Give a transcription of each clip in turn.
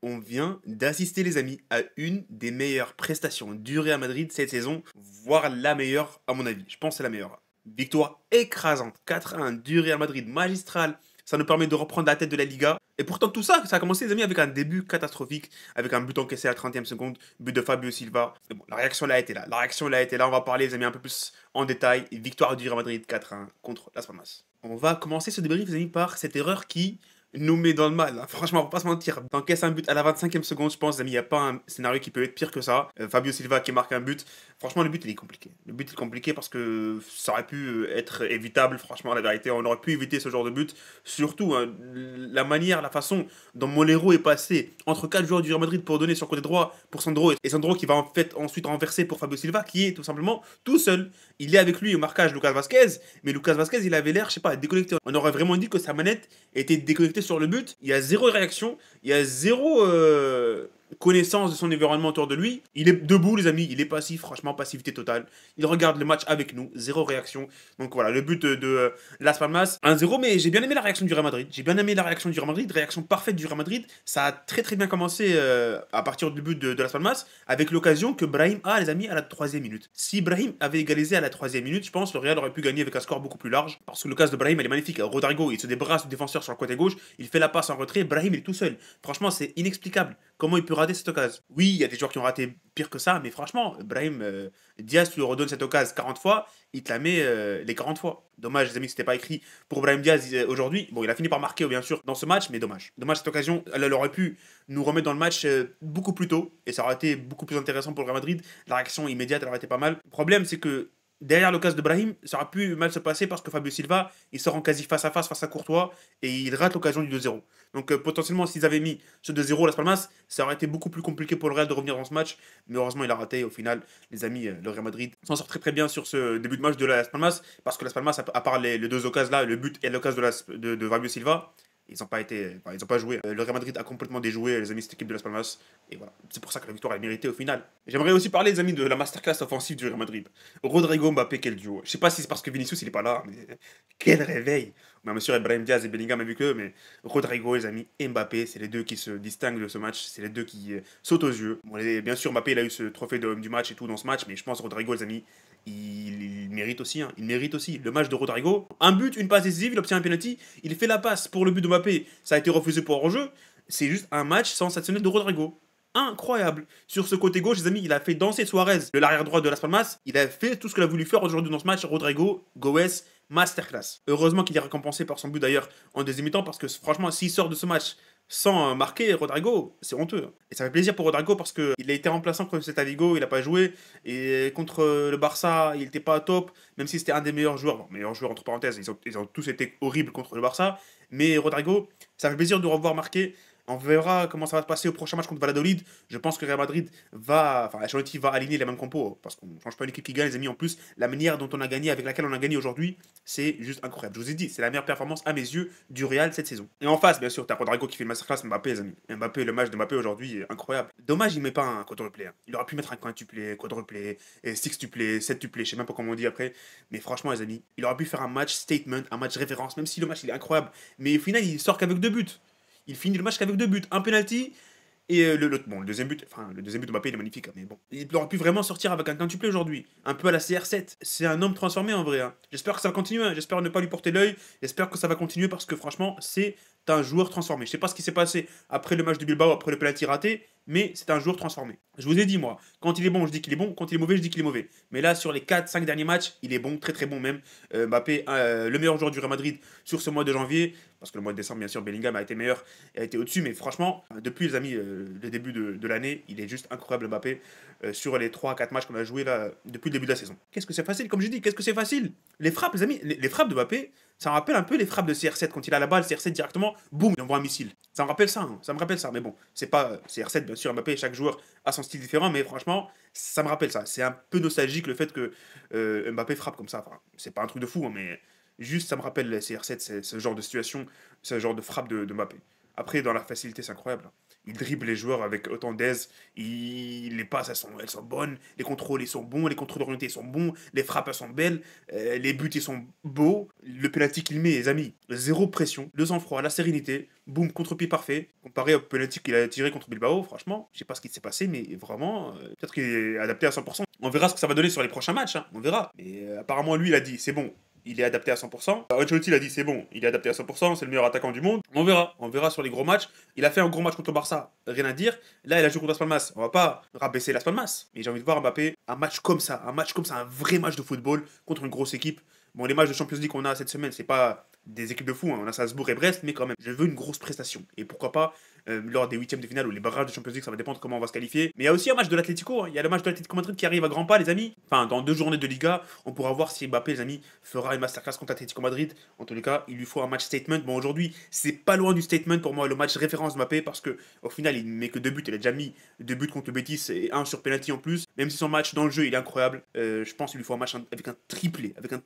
On vient d'assister, les amis, à une des meilleures prestations du Real Madrid cette saison, voire la meilleure à mon avis. Je pense que c'est la meilleure. Victoire écrasante, 4-1 du Real Madrid, magistrale. Ça nous permet de reprendre la tête de la Liga. Et pourtant, tout ça, ça a commencé, les amis, avec un début catastrophique, avec un but encaissé à la 30e seconde, but de Fabio Silva. Mais bon, la réaction là a été là. La réaction là a été là. On va parler, les amis, un peu plus en détail. Victoire du Real Madrid 4-1 contre Las Palmas. On va commencer ce débrief, les amis, par cette erreur qui nous met dans le mal, hein. Franchement, on va pas se mentir. T'encaisses un but à la 25e seconde, je pense, les amis, il n'y a pas un scénario qui peut être pire que ça. Fabio Silva qui marque un but. Franchement, le but, il est compliqué. Le but est compliqué parce que ça aurait pu être évitable, franchement, la vérité. On aurait pu éviter ce genre de but. Surtout, hein, la manière, la façon dont Molero est passé entre quatre joueurs du Real Madrid pour donner sur le côté droit pour Sandro. Et Sandro qui va en fait ensuite renverser pour Fabio Silva, qui est tout simplement tout seul. Il est avec lui au marquage Lucas Vasquez, mais Lucas Vasquez, il avait l'air, je sais pas, déconnecté. On aurait vraiment dit que sa manette était déconnectée sur le but. Il y a zéro réaction, il y a zéro connaissance de son environnement autour de lui. Il est debout, les amis, il est passif, franchement, passivité totale. Il regarde le match avec nous, zéro réaction. Donc voilà, le but de Las Palmas, 1-0, mais j'ai bien aimé la réaction du Real Madrid. J'ai bien aimé la réaction du Real Madrid, réaction parfaite du Real Madrid. Ça a très très bien commencé à partir du but de Las Palmas, avec l'occasion que Brahim a, les amis, à la 3e minute. Si Brahim avait égalisé à la 3e minute, je pense que le Real aurait pu gagner avec un score beaucoup plus large, parce que le cas de Brahim, elle est magnifique. Rodrigo, il se débarrasse du défenseur sur le côté gauche, il fait la passe en retrait, Brahim il est tout seul. Franchement, c'est inexplicable. Comment il peut rater cette occasion? Oui, il y a des joueurs qui ont raté pire que ça, mais franchement, Brahim Diaz, tu lui redonnes cette occasion 40 fois, il te la met les 40 fois. Dommage, les amis, que c'était pas écrit pour Brahim Diaz aujourd'hui. Bon, il a fini par marquer, bien sûr, dans ce match, mais dommage. Dommage, cette occasion, elle aurait pu nous remettre dans le match beaucoup plus tôt, et ça aurait été beaucoup plus intéressant pour le Real Madrid. La réaction immédiate, elle aurait été pas mal. Le problème, c'est que derrière l'occasion de Brahim, ça aurait pu mal se passer parce que Fabio Silva, il sort en quasi face à Courtois, et il rate l'occasion du 2-0. Donc potentiellement, s'ils avaient mis ce 2-0 Las Palmas, ça aurait été beaucoup plus compliqué pour le Real de revenir dans ce match. Mais heureusement, il a raté. Au final, les amis, le Real Madrid s'en sort très très bien sur ce début de match de Las Palmas. Parce que Las Palmas, à part les deux occasions là, le but et l'occasion de Fabio Silva, ils n'ont pas été, enfin, ils ont pas joué. Le Real Madrid a complètement déjoué les amis cette équipe de Las Palmas. Et voilà, c'est pour ça que la victoire est méritée au final. J'aimerais aussi parler, les amis, de la masterclass offensive du Real Madrid. Rodrigo Mbappé, quel duo. Je sais pas si c'est parce que Vinicius il est pas là, mais quel réveil. Bien sûr, Ibrahim Diaz et Bellingham vu que, mais Rodrigo, les amis, et Mbappé, c'est les deux qui se distinguent de ce match. C'est les deux qui sautent aux yeux. Bon, bien sûr, Mbappé, il a eu ce trophée de homme du match et tout dans ce match, mais je pense Rodrigo, les amis, il mérite aussi, hein. Il mérite aussi. Le match de Rodrigo, un but, une passe décisive, il obtient un penalty, il fait la passe pour le but de Mbappé, ça a été refusé pour hors-jeu. C'est juste un match sensationnel de Rodrigo. Incroyable. Sur ce côté gauche, les amis, il a fait danser Suarez, de l'arrière droit de Las Palmas. Il a fait tout ce qu'il a voulu faire aujourd'hui dans ce match. Rodrigo, Goes, masterclass. Heureusement qu'il est récompensé par son but d'ailleurs en deuxième mi-temps parce que franchement, s'il sort de ce match sans marquer, Rodrigo, c'est honteux. Et ça fait plaisir pour Rodrigo parce qu'il a été remplaçant contre Celta Vigo, il n'a pas joué. Et contre le Barça, il n'était pas top, même si c'était un des meilleurs joueurs. Bon, meilleurs joueurs entre parenthèses, ils ont tous été horribles contre le Barça. Mais Rodrigo, ça fait plaisir de le revoir marquer. On verra comment ça va se passer au prochain match contre Valladolid. Je pense que Real Madrid va, enfin, Ancelotti va aligner les mêmes compos parce qu'on ne change pas une équipe qui gagne, les amis. En plus, la manière dont on a gagné, avec laquelle on a gagné aujourd'hui, c'est juste incroyable. Je vous ai dit, c'est la meilleure performance à mes yeux du Real cette saison. Et en face, bien sûr, t'as Rodrigo qui fait le masterclass, Mbappé, les amis. Mbappé, le match de Mbappé aujourd'hui est incroyable. Dommage, il met pas un quadruplé, hein. Il aurait pu mettre un quintuplé, quadruplé, sextuplé, septuplé, je sais même pas comment on dit après. Mais franchement, les amis, il aurait pu faire un match statement, un match référence, même si le match il est incroyable. Mais au final, il sort qu'avec 2 buts. Il finit le match qu'avec 2 buts, un penalty et bon, le deuxième but, enfin le deuxième but de Mbappé il est magnifique, hein, mais bon, il aurait pu vraiment sortir avec un quintuplé aujourd'hui, un peu à la CR7. C'est un homme transformé en vrai, hein. J'espère que ça va continuer, hein. J'espère ne pas lui porter l'œil, j'espère que ça va continuer parce que franchement c'est un joueur transformé. Je sais pas ce qui s'est passé après le match de Bilbao, après le penalty raté, mais c'est un joueur transformé. Je vous ai dit moi, quand il est bon je dis qu'il est bon, quand il est mauvais je dis qu'il est mauvais. Mais là sur les 4-5 derniers matchs, il est bon, très très bon même. Mbappé, le meilleur joueur du Real Madrid sur ce mois de janvier, parce que le mois de décembre bien sûr Bellingham a été meilleur et a été au-dessus, mais franchement depuis les amis le début de l'année, il est juste incroyable Mbappé sur les 3-4 matchs qu'on a joué là depuis le début de la saison. Qu'est-ce que c'est facile, comme je dis, qu'est-ce que c'est facile. Les frappes les amis, les frappes de Mbappé, ça me rappelle un peu les frappes de CR7 quand il a la balle, CR7 directement, boum, il envoie un missile. Ça me rappelle ça, hein, ça me rappelle ça. Mais bon, c'est pas CR7 bien sûr, Mbappé, chaque joueur a son style différent, mais franchement, ça me rappelle ça. C'est un peu nostalgique le fait que Mbappé frappe comme ça. Enfin, c'est pas un truc de fou, hein, mais juste ça me rappelle CR7, ce genre de situation, ce genre de frappe de Mbappé. Après, dans la facilité, c'est incroyable, hein. Il dribble les joueurs avec autant d'aise. Les passes, elles sont bonnes. Les contrôles, ils sont bons. Les contrôles orientés, ils sont bons. Les frappes, elles sont belles. Les buts, ils sont beaux. Le penalty qu'il met, les amis, zéro pression, le sang-froid, la sérénité. Boum, contre-pied parfait. Comparé au penalty qu'il a tiré contre Bilbao, franchement, je sais pas ce qui s'est passé, mais vraiment, peut-être qu'il est adapté à 100%. On verra ce que ça va donner sur les prochains matchs, hein, on verra. Mais apparemment, lui, il a dit, c'est bon, il est adapté à 100%. Ancelotti, il a dit, c'est bon, il est adapté à 100%, c'est le meilleur attaquant du monde. On verra sur les gros matchs. Il a fait un gros match contre le Barça, rien à dire. Là, il a joué contre Las Palmas. On va pas rabaisser Las Palmas, mais j'ai envie de voir Mbappé un match comme ça, un vrai match de football contre une grosse équipe. Bon, les matchs de Champions League qu'on a cette semaine, c'est pas des équipes de fou, hein. On a Salzbourg et Brest, mais quand même, je veux une grosse prestation. Et pourquoi pas lors des huitièmes de finale ou les barrages de Champions League, ça va dépendre de comment on va se qualifier. Mais il y a aussi un match de l'Atlético, hein. Il y a le match de l'Atlético Madrid qui arrive à grands pas, les amis. Enfin, dans 2 journées de Liga, on pourra voir si Mbappé, les amis, fera une masterclass contre l'Atlético Madrid. En tous les cas, il lui faut un match statement. Bon, aujourd'hui, c'est pas loin du statement pour moi, le match référence de Mbappé, parce que au final, il met que 2 buts. Il a déjà mis 2 buts contre le Betis et un sur penalty en plus. Même si son match dans le jeu, il est incroyable, je pense qu'il lui faut un match avec un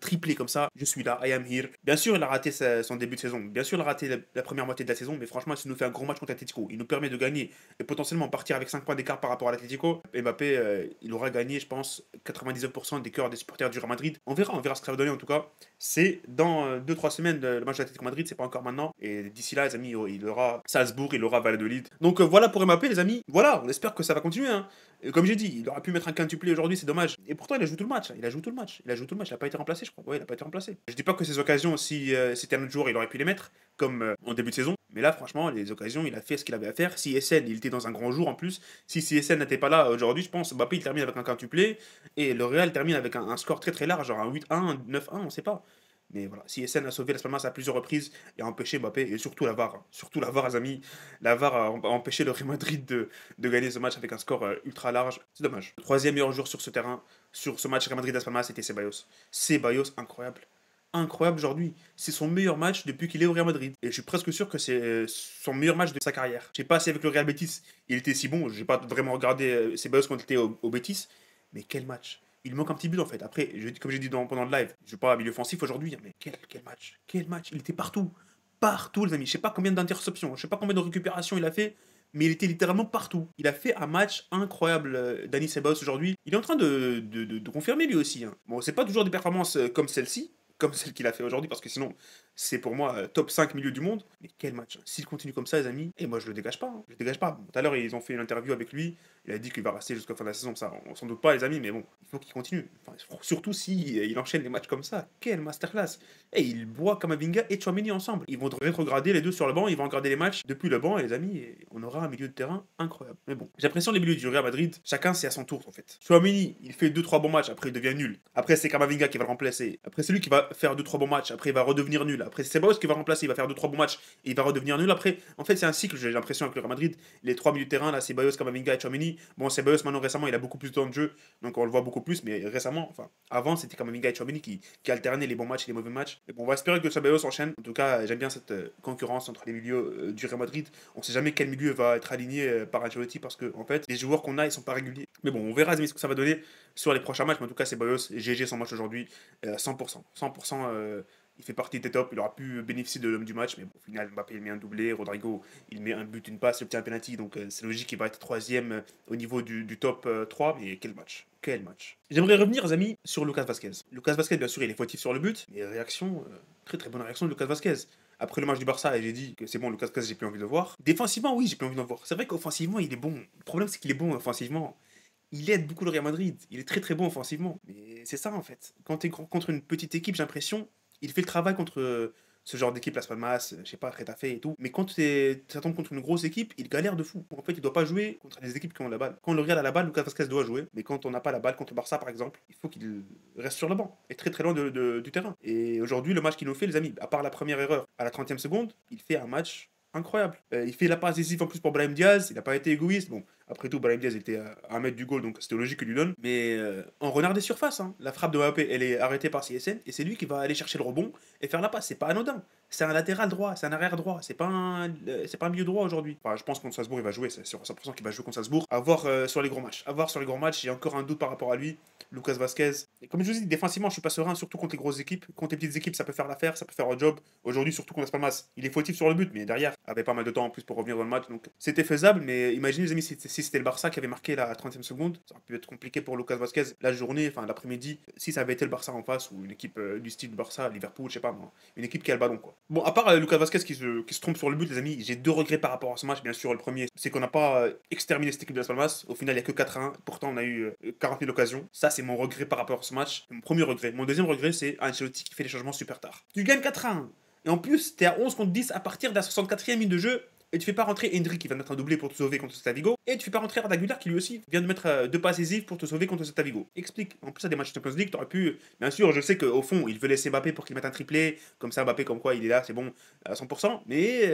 triplé comme ça. Je suis là, I am here. Bien sûr, il a raté son début de saison. Bien sûr, il a raté la première moitié de la saison, mais franchement, s'il nous fait un gros match contre l'Atlético, il nous permet de gagner et potentiellement partir avec 5 points d'écart par rapport à l'Atlético. Mbappé, il aura gagné, je pense, 99% des cœurs des supporters du Real Madrid. On verra ce que ça va donner en tout cas. C'est dans 2-3 semaines le match de l'Atlético Madrid, c'est pas encore maintenant. Et d'ici là, les amis, il aura Salzbourg, il aura Valladolid. Donc voilà pour Mbappé, les amis. Voilà, on espère que ça va continuer, hein. Et comme j'ai dit, il aurait pu mettre un quintuplé aujourd'hui, c'est dommage. Et pourtant, il a joué tout le match. Il a joué tout le match. Il a pas été remplacé, je crois. Ouais, il a pas été remplacé. Je dis pas que ces occasions, si c'était un autre joueur, il aurait pu les mettre, comme en début de saison. Mais là, franchement, les occasions, il a fait ce qu'il avait à faire. Si SN, il était dans un grand jour en plus. Si SN n'était pas là aujourd'hui, je pense, Mbappé, il termine avec un quintuplé. Et le Real termine avec un score très très large, genre un 8-1, un 9-1, on sait pas. Mais voilà, si SN a sauvé Las Palmas à plusieurs reprises et a empêché Mbappé, et surtout la VAR, hein. Surtout la VAR, les amis. La VAR a empêché le Real Madrid de gagner ce match avec un score ultra large. C'est dommage. Le troisième meilleur joueur sur ce terrain, sur ce match Real Madrid-Las Palmas, c'était Ceballos. Ceballos, incroyable. Incroyable aujourd'hui. C'est son meilleur match depuis qu'il est au Real Madrid. Et je suis presque sûr que c'est son meilleur match de sa carrière. Je sais pas si avec le Real Betis, il était si bon. J'ai pas vraiment regardé Ceballos quand il était au Betis. Mais quel match. Il manque un petit but en fait. Après, comme j'ai dit pendant le live, je joue pas à milieu offensif aujourd'hui, hein, mais quel match. Quel match. Il était partout. Partout, les amis. Je sais pas combien d'interceptions, je sais pas combien de récupérations il a fait, mais il était littéralement partout. Il a fait un match incroyable, Dani Ceballos aujourd'hui. Il est en train de confirmer lui aussi, hein. Bon, c'est pas toujours des performances comme celle-ci, comme celle qu'il a fait aujourd'hui, parce que sinon, c'est pour moi top 5 milieu du monde. Mais quel match, hein. S'il continue comme ça, les amis, et moi je le dégage pas, hein. Je le dégage pas. Bon, tout à l'heure, ils ont fait une interview avec lui. Il a dit qu'il va rester jusqu'à la fin de la saison. Ça, on s'en doute pas, les amis, mais bon, il faut qu'il continue. Enfin, surtout si il enchaîne les matchs comme ça. Quelle masterclass. Et il voit Kamavinga et Tchouaméni ensemble. Ils vont rétrograder les deux sur le banc, ils vont regarder les matchs depuis le banc, et les amis, et on aura un milieu de terrain incroyable. Mais bon, j'ai l'impression les milieux du Real Madrid, chacun c'est à son tour en fait. Tchouaméni, il fait 2-3 bons matchs, après il devient nul. Après c'est Kamavinga qui va le remplacer. Après c'est lui qui va faire 2-3 bons matchs, après il va redevenir nul. Après c'est Ceballos qui va remplacer, il va faire 2-3 bons matchs et il va redevenir nul. Après, en fait c'est un cycle, j'ai l'impression avec le Real Madrid. Les trois milieux de terrain là, c'est Ceballos, Kamavinga et Tchouaméni. Bon, Ceballos maintenant récemment il a beaucoup plus de temps de jeu, donc on le voit beaucoup plus, mais récemment, enfin avant c'était Kamavinga et Tchouaméni qui alternaient les bons matchs et les mauvais matchs. Mais bon, on va espérer que Ceballos enchaîne. En tout cas, j'aime bien cette concurrence entre les milieux du Real Madrid. On sait jamais quel milieu va être aligné par Ancelotti parce que en fait, les joueurs qu'on a, ils sont pas réguliers. Mais bon, on verra les amis, ce que ça va donner sur les prochains matchs. Mais en tout cas, Ceballos, GG son match aujourd'hui, 100%. 100%, il fait partie des tops. Il aura pu bénéficier de l'homme du match. Mais bon, au final, Mbappé il met un doublé. Rodrigo, il met un but, une passe, il obtient un penalty. Donc c'est logique qu'il va être troisième au niveau du top 3. Mais quel match! Quel match! J'aimerais revenir, les amis, sur Lucas Vazquez. Lucas Vazquez, bien sûr, il est fautif sur le but. Mais réaction, très très bonne réaction de Lucas Vazquez. Après le match du Barça, j'ai dit que c'est bon, Lucas Vazquez, j'ai plus envie de le voir. Défensivement, oui, j'ai plus envie de le voir. C'est vrai qu'offensivement, il est bon. Le problème, c'est qu'il est bon offensivement. Il aide beaucoup le Real Madrid. Il est très très bon offensivement. Mais c'est ça en fait. Quand tu es contre une petite équipe, j'ai l'impression, il fait le travail contre ce genre d'équipe, Las Palmas, je sais pas, Retafe et tout. Mais quand ça tombe contre une grosse équipe, il galère de fou. En fait, il doit pas jouer contre des équipes qui ont la balle. Quand le Real a la balle, Lucas Vazquez doit jouer. Mais quand on n'a pas la balle contre le Barça, par exemple, il faut qu'il reste sur le banc et très très loin du terrain. Et aujourd'hui, le match qu'il nous fait, les amis, à part la première erreur à la 30e seconde, il fait un match incroyable. Il fait la passe décisive en plus pour Brahim Diaz. Il n'a pas été égoïste. Bon, après tout, Brahim Diaz était à 1 mètre du goal, donc c'était logique qu'il lui donne. Mais en renard des surfaces, hein. La frappe de Mbappé, elle est arrêtée par CSN et c'est lui qui va aller chercher le rebond et faire la passe. C'est pas anodin. C'est un latéral droit, c'est un arrière droit, c'est pas un milieu droit aujourd'hui. Enfin, je pense contre Salzbourg, il va jouer, c'est sûr à 100% qu'il va jouer contre Salzbourg. À voir sur les gros matchs. À voir sur les gros matchs, j'ai encore un doute par rapport à lui. Lucas Vasquez. Et comme je vous dis, défensivement, je suis pas serein, surtout contre les grosses équipes. Contre les petites équipes, ça peut faire l'affaire, ça peut faire le job. Aujourd'hui, surtout contre Las Palmas, il est fautif sur le but, mais derrière, avait pas mal de temps en plus pour revenir dans le match. Donc c'était faisable, mais imaginez les amis, si c'était le Barça qui avait marqué la 30e seconde, ça aurait pu être compliqué pour Lucas Vasquez la journée, enfin l'après-midi, si ça avait été le Barça en face ou une équipe du style Barça, Liverpool, je sais pas moi, une équipe qui a le ballon quoi. Bon, à part Lucas Vasquez qui se trompe sur le but, les amis, j'ai deux regrets par rapport à ce match. Bien sûr, le premier, c'est qu'on n'a pas exterminé cette équipe de Las Palmas. Au final, il n'y a que 4-1, pourtant on a eu 40 000 occasions. Ça, c'est mon regret par rapport à ce match. Mon premier regret. Mon deuxième regret, c'est Ancelotti qui fait les changements super tard. Tu gagnes 4-1. Et en plus, t'es à 11 contre 10 à partir de la 64e minute de jeu. Et tu fais pas rentrer Hendrik qui vient de mettre un doublé pour te sauver contre Celta Vigo. Et tu fais pas rentrer Arda Güler qui lui aussi vient de mettre deux passes décisives pour te sauver contre Celta Vigo. Explique. En plus, à des matchs de Champions League, t'aurais pu. Bien sûr, je sais qu'au fond, il veut laisser Mbappé pour qu'il mette un triplé. Comme ça, Mbappé, comme quoi il est là, c'est bon à 100%. Mais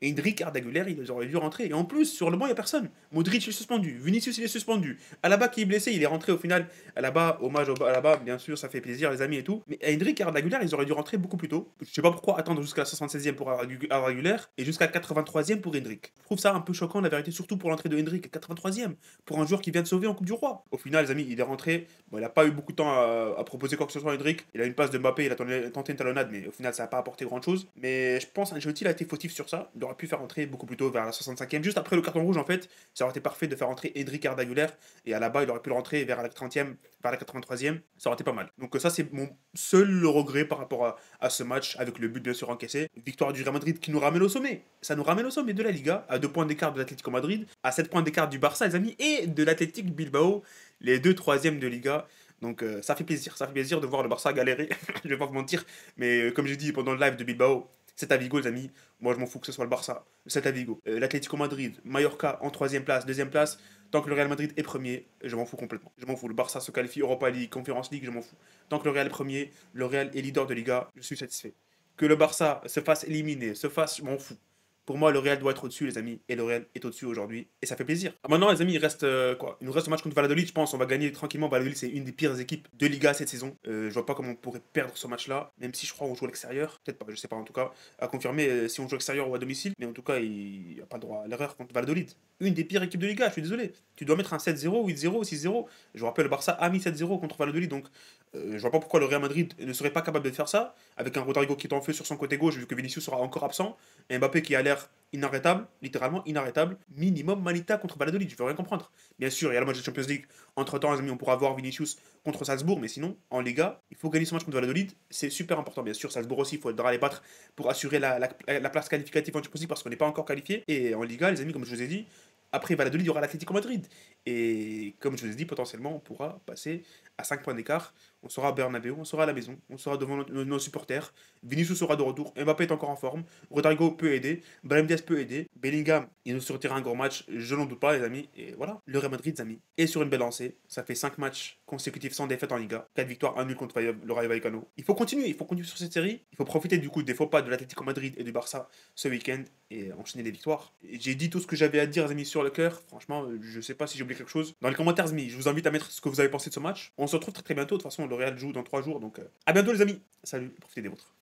Hendrik, Arda Güler, ils auraient dû rentrer. Et en plus, sur le banc, il y a personne. Modric est suspendu. Vinicius, il est suspendu. Alaba qui est blessé, il est rentré au final. Alaba, hommage à Alaba, bien sûr, ça fait plaisir, les amis et tout. Mais Hendrik et Arda Güler, ils auraient dû rentrer beaucoup plus tôt. Je sais pas pourquoi attendre jusqu'à la 76e pour Arda Güler et jusqu'à la 83e pour Hendrik. Je trouve ça un peu choquant, la vérité, surtout pour l'entrée de Hendrik, 83e, pour un joueur qui vient de sauver en Coupe du Roi. Au final, les amis, il est rentré. Bon, il n'a pas eu beaucoup de temps à proposer quoi que ce soit à Hendrik. Il a une passe de Mbappé, il a tenté une talonnade, mais au final, ça n'a pas apporté grand chose. Mais je pense qu'Ancelotti a été fautif sur ça. Il aurait pu faire rentrer beaucoup plus tôt, vers la 65e, juste après le carton rouge, en fait. Ça aurait été parfait de faire rentrer Hendrik et Arda Güler. Et à la bas, il aurait pu le rentrer vers la 30e, vers la 83e. Ça aurait été pas mal. Donc, ça, c'est mon seul regret par rapport à ce match, avec le but bien sûr encaissé. Victoire du Real Madrid qui nous ramène au sommet. Ça nous ramène au sommet de la Liga, à 2 points d'écart de l'Atlético Madrid, à 7 points d'écart du Barça, les amis, et de l'Athletic Bilbao, les deux troisièmes de Liga. Donc ça fait plaisir de voir le Barça galérer, je vais pas vous mentir, mais comme j'ai dit pendant le live de Bilbao, c'est à Vigo les amis, moi je m'en fous que ce soit le Barça, c'est à Vigo. L'Atlético Madrid, Mallorca en troisième place, deuxième place, tant que le Real Madrid est premier, je m'en fous complètement. Je m'en fous, le Barça se qualifie Europa League, Conference League, je m'en fous. Tant que le Real est premier, le Real est leader de Liga, je suis satisfait. Que le Barça se fasse éliminer, je m'en fous. Pour moi, le Real doit être au-dessus, les amis. Et le Real est au-dessus aujourd'hui. Et ça fait plaisir. Ah, maintenant, les amis, il reste quoi? Il nous reste un match contre Valladolid, je pense. On va gagner tranquillement. Valladolid, c'est une des pires équipes de Liga cette saison. Je vois pas comment on pourrait perdre ce match-là. Même si je crois qu'on joue à l'extérieur. Peut-être pas, je sais pas en tout cas. À confirmer si on joue à l'extérieur ou à domicile. Mais en tout cas, il n'y a pas droit à l'erreur contre Valladolid. Une des pires équipes de Liga, je suis désolé. Tu dois mettre un 7-0, 8-0, 6-0. Je vous rappelle, le Barça a mis 7-0 contre Valladolid. Donc, je vois pas pourquoi le Real Madrid ne serait pas capable de faire ça. Avec un Rodrigo qui est en feu sur son côté gauche, vu que Vinicius sera encore absent. Et Mbappé qui a l'air inarrêtable, littéralement inarrêtable. Minimum Manita contre Valladolid, je veux rien comprendre. Bien sûr, il y a le match de Champions League. Entre temps, les amis, on pourra voir Vinicius contre Salzbourg, mais sinon, en Liga, il faut gagner ce match contre Valladolid. C'est super important, bien sûr. Salzbourg aussi, il faudra les battre pour assurer la place qualificative en Champions League parce qu'on n'est pas encore qualifié. Et en Liga, les amis, comme je vous ai dit, après Valladolid, il y aura l'Atlético Madrid. Et comme je vous ai dit, potentiellement, on pourra passer à 5 points d'écart. On sera à Bernabeu, on sera à la maison, on sera devant nos supporters. Vinicius sera de retour, Mbappé est encore en forme, Rodrigo peut aider, Brahim Diaz peut aider, Bellingham, il nous sortira un gros match, je n'en doute pas les amis. Et voilà, le Real Madrid, les amis, est sur une belle lancée. Ça fait 5 matchs consécutifs sans défaite en Liga, 4 victoires, 1 nul contre le Rayo Vallecano. Il faut continuer sur cette série. Il faut profiter du coup des faux pas de l'Atlético Madrid et du Barça ce week-end et enchaîner les victoires. J'ai dit tout ce que j'avais à dire, les amis, sur le cœur. Franchement, je sais pas si j'ai oublié quelque chose. Dans les commentaires, les amis, je vous invite à mettre ce que vous avez pensé de ce match. On se retrouve très très bientôt. De toute façon, le Real joue dans 3 jours. Donc, à bientôt, les amis. Salut, profitez des vôtres.